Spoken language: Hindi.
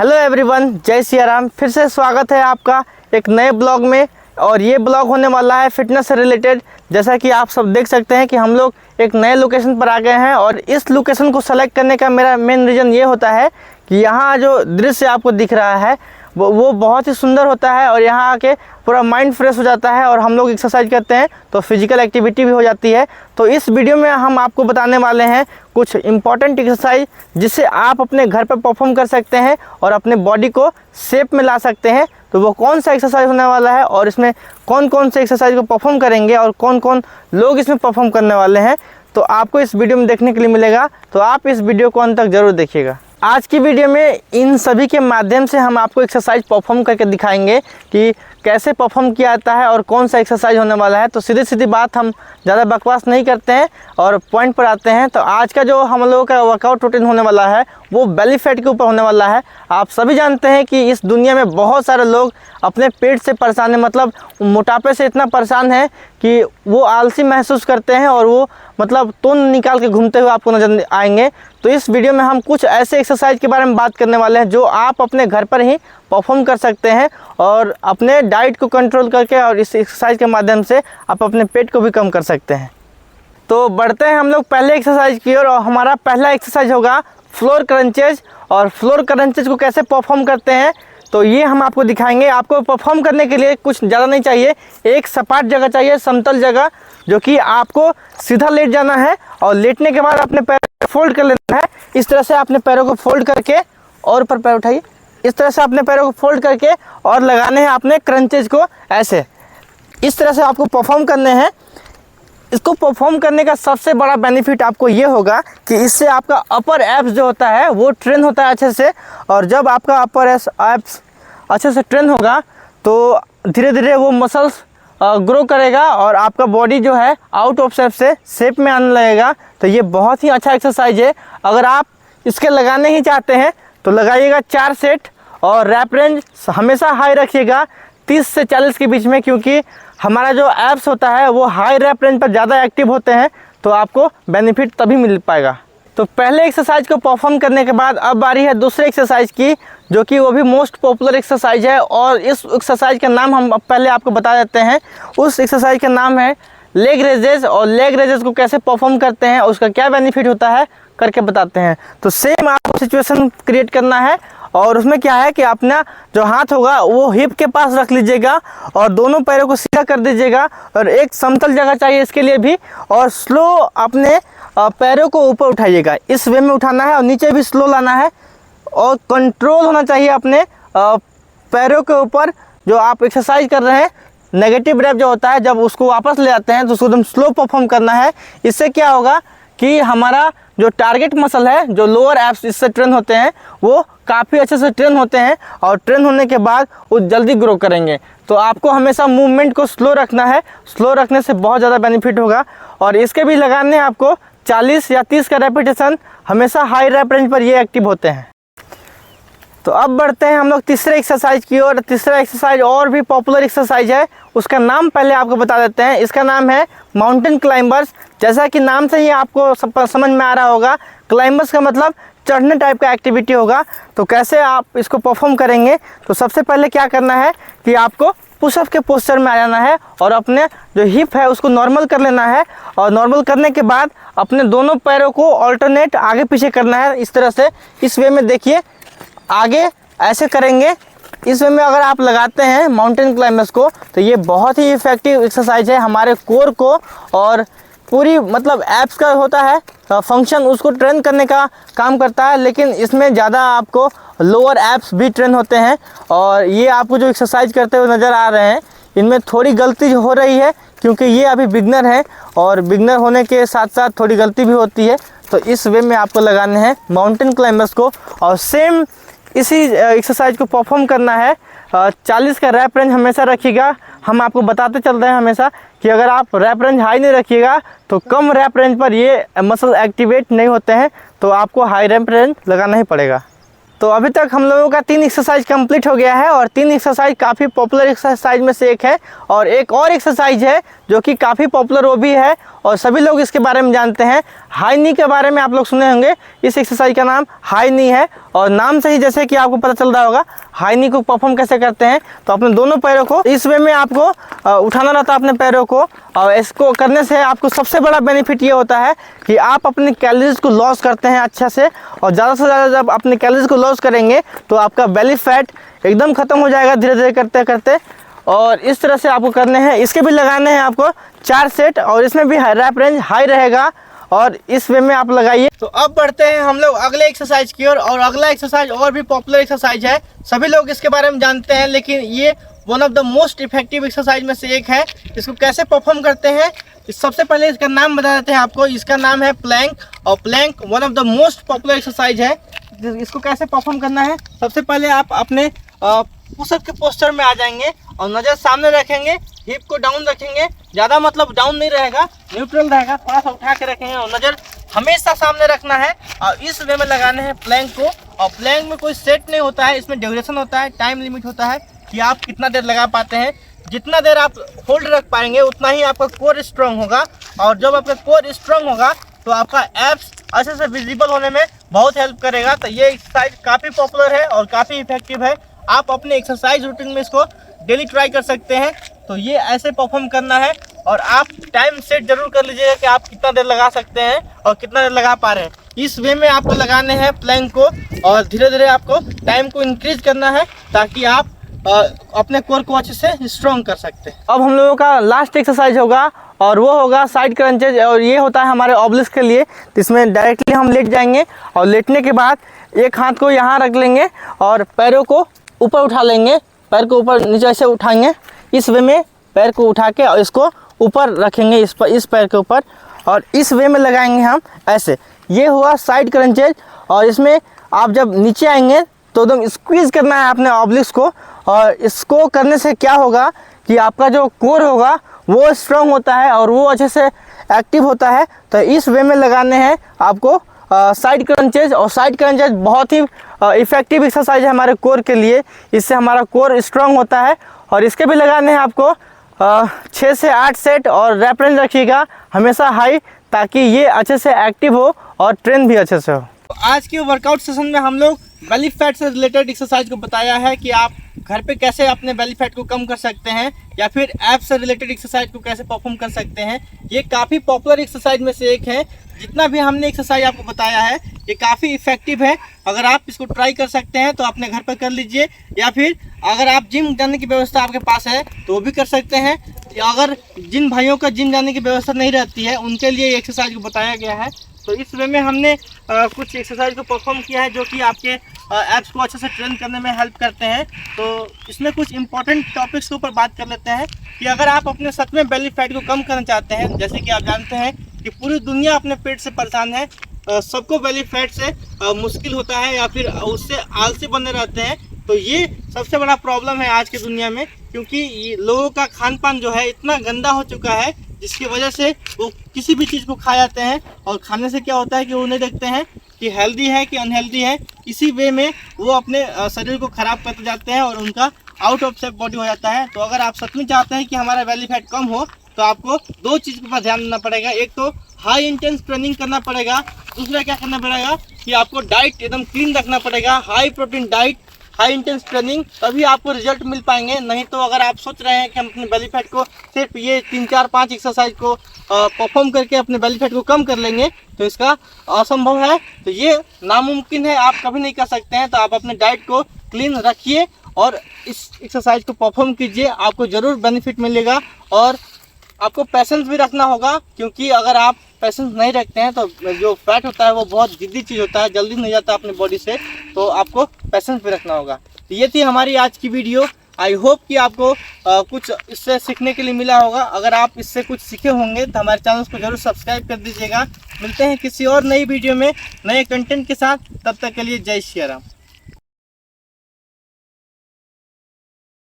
हेलो एवरीवन, जय सिया राम। फिर से स्वागत है आपका एक नए ब्लॉग में। और ये ब्लॉग होने वाला है फिटनेस से रिलेटेड। जैसा कि आप सब देख सकते हैं कि हम लोग एक नए लोकेशन पर आ गए हैं और इस लोकेशन को सेलेक्ट करने का मेरा मेन रीज़न ये होता है कि यहाँ जो दृश्य आपको दिख रहा है वो बहुत ही सुंदर होता है और यहाँ आके पूरा माइंड फ्रेश हो जाता है और हम लोग एक्सरसाइज करते हैं तो फिजिकल एक्टिविटी भी हो जाती है। तो इस वीडियो में हम आपको बताने वाले हैं कुछ इम्पॉर्टेंट एक्सरसाइज जिससे आप अपने घर पर परफॉर्म कर सकते हैं और अपने बॉडी को शेप में ला सकते हैं। तो वो कौन सा एक्सरसाइज होने वाला है और इसमें कौन कौन से एक्सरसाइज को परफॉर्म करेंगे और कौन कौन लोग इसमें परफॉर्म करने वाले हैं, तो आपको इस वीडियो में देखने के लिए मिलेगा। तो आप इस वीडियो को अंत तक ज़रूर देखिएगा। आज की वीडियो में इन सभी के माध्यम से हम आपको एक्सरसाइज परफॉर्म करके दिखाएंगे कि कैसे परफॉर्म किया जाता है और कौन सा एक्सरसाइज होने वाला है। तो सीधी सीधी बात, हम ज़्यादा बकवास नहीं करते हैं और पॉइंट पर आते हैं। तो आज का जो हम लोगों का वर्कआउट रूटीन होने वाला है वो बेली फैट के ऊपर होने वाला है। आप सभी जानते हैं कि इस दुनिया में बहुत सारे लोग अपने पेट से परेशान हैं, मतलब मोटापे से इतना परेशान है कि वो आलसी महसूस करते हैं और वो मतलब तोन निकाल के घूमते हुए आपको नजर आएंगे। तो इस वीडियो में हम कुछ ऐसे एक्सरसाइज के बारे में बात करने वाले हैं जो आप अपने घर पर ही परफॉर्म कर सकते हैं और अपने डाइट को कंट्रोल करके और इस एक्सरसाइज के माध्यम से आप अपने पेट को भी कम कर सकते हैं। तो बढ़ते हैं हम लोग पहले एक्सरसाइज की और हमारा पहला एक्सरसाइज होगा फ्लोर क्रंचेज। और फ्लोर क्रंचेज को कैसे परफॉर्म करते हैं तो ये हम आपको दिखाएंगे। आपको परफॉर्म करने के लिए कुछ ज़्यादा नहीं चाहिए, एक सपाट जगह चाहिए, समतल जगह, जो कि आपको सीधा लेट जाना है और लेटने के बाद अपने पैर को फोल्ड कर लेना है। इस तरह से अपने पैरों को फोल्ड करके और ऊपर पैर उठाइए, इस तरह से अपने पैरों को फोल्ड करके और लगाने हैं अपने क्रंचेज को ऐसे। इस तरह से आपको परफॉर्म करने हैं। इसको परफॉर्म करने का सबसे बड़ा बेनिफिट आपको ये होगा कि इससे आपका अपर एब्स जो होता है वो ट्रेन होता है अच्छे से। और जब आपका अपर एब्स अच्छे से ट्रेन होगा तो धीरे धीरे वो मसल्स ग्रो करेगा और आपका बॉडी जो है आउट ऑफ शेप में आने लगेगा। तो ये बहुत ही अच्छा एक्सरसाइज है। अगर आप इसके लगाने ही चाहते हैं तो लगाइएगा 4 सेट और रैप रेंज हमेशा हाई रखिएगा 30 से 40 के बीच में, क्योंकि हमारा जो एब्स होता है वो हाई रैप रेंज पर ज़्यादा एक्टिव होते हैं तो आपको बेनिफिट तभी मिल पाएगा। तो पहले एक्सरसाइज को परफॉर्म करने के बाद अब बारी है दूसरे एक्सरसाइज की, जो कि वो भी मोस्ट पॉपुलर एक्सरसाइज है। और इस एक्सरसाइज का नाम हम पहले आपको बता देते हैं। उस एक्सरसाइज का नाम है लेग रेजेस। और लेग रेजेस को कैसे परफॉर्म करते हैं, उसका क्या बेनिफिट होता है, करके बताते हैं। तो सेम आपको सिचुएशन क्रिएट करना है और उसमें क्या है कि अपना जो हाथ होगा वो हिप के पास रख लीजिएगा और दोनों पैरों को सीधा कर दीजिएगा और एक समतल जगह चाहिए इसके लिए भी। और स्लो अपने पैरों को ऊपर उठाइएगा, इस वे में उठाना है और नीचे भी स्लो लाना है और कंट्रोल होना चाहिए अपने पैरों के ऊपर। जो आप एक्सरसाइज कर रहे हैं, नेगेटिव रैप जो होता है, जब उसको वापस ले आते हैं तो उसको एकदम स्लो परफॉर्म करना है। इससे क्या होगा कि हमारा जो टारगेट मसल है, जो लोअर एब्स इससे ट्रेन होते हैं, वो काफ़ी अच्छे से ट्रेन होते हैं और ट्रेन होने के बाद वो जल्दी ग्रो करेंगे। तो आपको हमेशा मूवमेंट को स्लो रखना है, स्लो रखने से बहुत ज़्यादा बेनिफिट होगा। और इसके भी लगाने हैं आपको 40 या 30 का रेपिटेशन, हमेशा हाई रैप रेंज पर ये एक्टिव होते हैं। तो अब बढ़ते हैं हम लोग तीसरे एक्सरसाइज की ओर। तीसरा एक्सरसाइज और भी पॉपुलर एक्सरसाइज है, उसका नाम पहले आपको बता देते हैं। इसका नाम है माउंटेन क्लाइंबर्स। जैसा कि नाम से ही आपको समझ में आ रहा होगा, क्लाइंबर्स का मतलब चढ़ने टाइप का एक्टिविटी होगा। तो कैसे आप इसको परफॉर्म करेंगे, तो सबसे पहले क्या करना है कि आपको पुशअप के पोस्चर में आ जाना है और अपने जो हिप है उसको नॉर्मल कर लेना है। और नॉर्मल करने के बाद अपने दोनों पैरों को ऑल्टरनेट आगे पीछे करना है, इस तरह से। इस वे में देखिए, आगे ऐसे करेंगे। इस वे में अगर आप लगाते हैं माउंटेन क्लाइंबर्स को तो ये बहुत ही इफेक्टिव एक्सरसाइज है हमारे कोर को और पूरी मतलब एब्स का होता है फंक्शन, उसको ट्रेन करने का काम करता है। लेकिन इसमें ज़्यादा आपको लोअर एब्स भी ट्रेन होते हैं। और ये आपको जो एक्सरसाइज करते हुए नज़र आ रहे हैं, इनमें थोड़ी गलती हो रही है क्योंकि ये अभी बिगनर है और बिगनर होने के साथ साथ थोड़ी गलती भी होती है। तो इस वे में आपको लगाने हैं माउंटेन क्लाइंबर्स को और सेम इसी एक्सरसाइज को परफॉर्म करना है। 40 का रैप रेंज हमेशा रखिएगा। हम आपको बताते चल रहे हैं हमेशा कि अगर आप रैप रेंज हाई नहीं रखिएगा तो कम रैप रेंज पर ये मसल एक्टिवेट नहीं होते हैं, तो आपको हाई रैप रेंज लगाना ही पड़ेगा। तो अभी तक हम लोगों का 3 एक्सरसाइज कंप्लीट हो गया है और 3 एक्सरसाइज काफ़ी पॉपुलर एक्सरसाइज में से एक है। और एक और एक्सरसाइज है जो कि काफ़ी पॉपुलर वो भी है और सभी लोग इसके बारे में जानते हैं। हाई नी के बारे में आप लोग सुने होंगे। इस एक्सरसाइज का नाम हाई नी है और नाम से ही जैसे कि आपको पता चल रहा होगा हाई नी को परफॉर्म कैसे करते हैं। तो अपने दोनों पैरों को इस वे में आपको उठाना रहता है अपने पैरों को, और इसको करने से आपको सबसे बड़ा बेनिफिट ये होता है कि आप अपनी कैलोरीज को लॉस करते हैं अच्छे से, और ज़्यादा से ज़्यादा जब अपनी कैलोरीज को लॉस करेंगे तो आपका बेली फैट एकदम ख़त्म हो जाएगा धीरे धीरे करते करते। और इस तरह से आपको करने हैं। इसके भी लगाने हैं आपको 4 सेट, और इसमें भी रैप रेंज हाई रहेगा, और इस वे में आप लगाइए। तो अब बढ़ते हैं हम लोग अगले एक्सरसाइज की ओर, और अगला एक्सरसाइज और भी पॉपुलर एक्सरसाइज है, सभी लोग इसके बारे में जानते हैं, लेकिन ये one of the most effective exercise में से एक है। इसको कैसे परफॉर्म करते हैं, सबसे पहले इसका नाम बता देते हैं आपको। इसका नाम है प्लैंक, और plank one of the most popular exercise है। इसको कैसे परफॉर्म करना है, सबसे पहले आप अपने पुशअप के पोस्टर में आ जाएंगे और नज़र सामने रखेंगे, हिप को डाउन रखेंगे, ज़्यादा मतलब डाउन नहीं रहेगा, न्यूट्रल रहेगा, थोड़ा सा उठा के रखेंगे, और नज़र हमेशा सामने रखना है, और इस वे में लगाने हैं प्लैंक को। और प्लैंक में कोई सेट नहीं होता है, इसमें ड्यूरेशन होता है, टाइम लिमिट होता है कि आप कितना देर लगा पाते हैं। जितना देर आप होल्ड रख पाएंगे उतना ही आपका कोर स्ट्रांग होगा, और जब आपका कोर स्ट्रांग होगा तो आपका एब्स अच्छे से विजिबल होने में बहुत हेल्प करेगा। तो ये एक्सरसाइज काफ़ी पॉपुलर है और काफ़ी इफेक्टिव है। आप अपने एक्सरसाइज रूटीन में इसको डेली ट्राई कर सकते हैं। तो ये ऐसे परफॉर्म करना है, और आप टाइम सेट जरूर कर लीजिएगा कि आप कितना देर लगा सकते हैं और कितना देर लगा पा रहे हैं। इस वे में आपको लगाने हैं प्लैंक को, और धीरे धीरे आपको टाइम को इंक्रीज करना है ताकि आप अपने कोर को अच्छे से स्ट्रॉन्ग कर सकते हैं। अब हम लोगों का लास्ट एक्सरसाइज होगा, और वो होगा साइड क्रंचेज, और ये होता है हमारे ऑब्लिक्स के लिए। इसमें डायरेक्टली हम लेट जाएंगे, और लेटने के बाद एक हाथ को यहाँ रख लेंगे और पैरों को ऊपर उठा लेंगे, पैर को ऊपर नीचे ऐसे उठाएंगे, इस वे में पैर को उठा के और इसको ऊपर रखेंगे, इस पैर के ऊपर, और इस वे में लगाएंगे हम ऐसे। ये हुआ साइड क्रंचेज। और इसमें आप जब नीचे आएंगे तो एकदम स्क्वीज़ करना है अपने ऑब्लिक्स को, और इसको करने से क्या होगा कि आपका जो कोर होगा वो स्ट्रॉन्ग होता है और वो अच्छे से एक्टिव होता है। तो इस वे में लगाने हैं आपको साइड क्रंचेज। और साइड क्रंचेज बहुत ही इफ़ेक्टिव एक्सरसाइज है हमारे कोर के लिए, इससे हमारा कोर स्ट्रॉन्ग होता है। और इसके भी लगाने हैं आपको 6 से 8 सेट, और रैप रेंज रखिएगा हमेशा हाई, ताकि ये अच्छे से एक्टिव हो और ट्रेन भी अच्छे से हो। आज के वर्कआउट सेशन में हम लोग बेली फैट से रिलेटेड एक्सरसाइज को बताया है कि आप घर पे कैसे अपने बेली फैट को कम कर सकते हैं, या फिर ऐप से रिलेटेड एक्सरसाइज को कैसे परफॉर्म कर सकते हैं। ये काफ़ी पॉपुलर एक्सरसाइज में से एक है। जितना भी हमने एक्सरसाइज आपको बताया है ये काफ़ी इफेक्टिव है। अगर आप इसको ट्राई कर सकते हैं तो अपने घर पर कर लीजिए, या फिर अगर आप जिम जाने की व्यवस्था आपके पास है तो वो भी कर सकते हैं। या अगर जिन भाइयों का जिम जाने की व्यवस्था नहीं रहती है उनके लिए एक्सरसाइज को बताया गया है। तो इस वे में हमने कुछ एक्सरसाइज को परफॉर्म किया है जो कि आपके एप्स को अच्छे से ट्रेन करने में हेल्प करते हैं। तो इसमें कुछ इंपॉर्टेंट टॉपिक्स के ऊपर बात कर लेते हैं कि अगर आप अपने सच में बेली फैट को कम करना चाहते हैं, जैसे कि आप जानते हैं कि पूरी दुनिया अपने पेट से परेशान है, सबको बेली फैट से मुश्किल होता है या फिर उससे आलसी बने रहते हैं। तो ये सबसे बड़ा प्रॉब्लम है आज की दुनिया में, क्योंकि लोगों का खान पान जो है इतना गंदा हो चुका है, जिसकी वजह से वो किसी भी चीज़ को खा जाते हैं, और खाने से क्या होता है कि वो नहीं देखते हैं कि हेल्दी है कि अनहेल्दी है। इसी वे में वो अपने शरीर को ख़राब करते जाते हैं और उनका आउट ऑफ शेप बॉडी हो जाता है। तो अगर आप सच में चाहते हैं कि हमारा बेली फैट कम हो तो आपको 2 चीज़ पर ध्यान देना पड़ेगा। एक तो हाई इंटेंस ट्रेनिंग करना पड़ेगा, दूसरा क्या करना पड़ेगा कि आपको डाइट एकदम क्लीन रखना पड़ेगा, high protein diet, high intense training, तभी आपको रिजल्ट मिल पाएंगे। नहीं तो अगर आप सोच रहे हैं कि हम अपने बेली फैट को सिर्फ ये 3, 4, 5 एक्सरसाइज को परफॉर्म करके अपने बेली फैट को कम कर लेंगे तो इसका असंभव है। तो ये नामुमकिन है, आप कभी नहीं कर सकते हैं। तो आप अपने डाइट को क्लीन रखिए और इस एक्सरसाइज को परफॉर्म कीजिए, आपको ज़रूर बेनिफिट मिलेगा। और आपको पेशेंस भी रखना होगा, क्योंकि अगर आप पेशेंस नहीं रखते हैं तो जो फैट होता है वो बहुत जिद्दी चीज़ होता है, जल्दी नहीं जाता अपनी बॉडी से, तो आपको पेशेंस भी रखना होगा। तो ये थी हमारी आज की वीडियो। आई होप कि आपको कुछ इससे सीखने के लिए मिला होगा। अगर आप इससे कुछ सीखे होंगे तो हमारे चैनल को जरूर सब्सक्राइब कर दीजिएगा। मिलते हैं किसी और नई वीडियो में नए कंटेंट के साथ, तब तक के लिए जय श्री राम।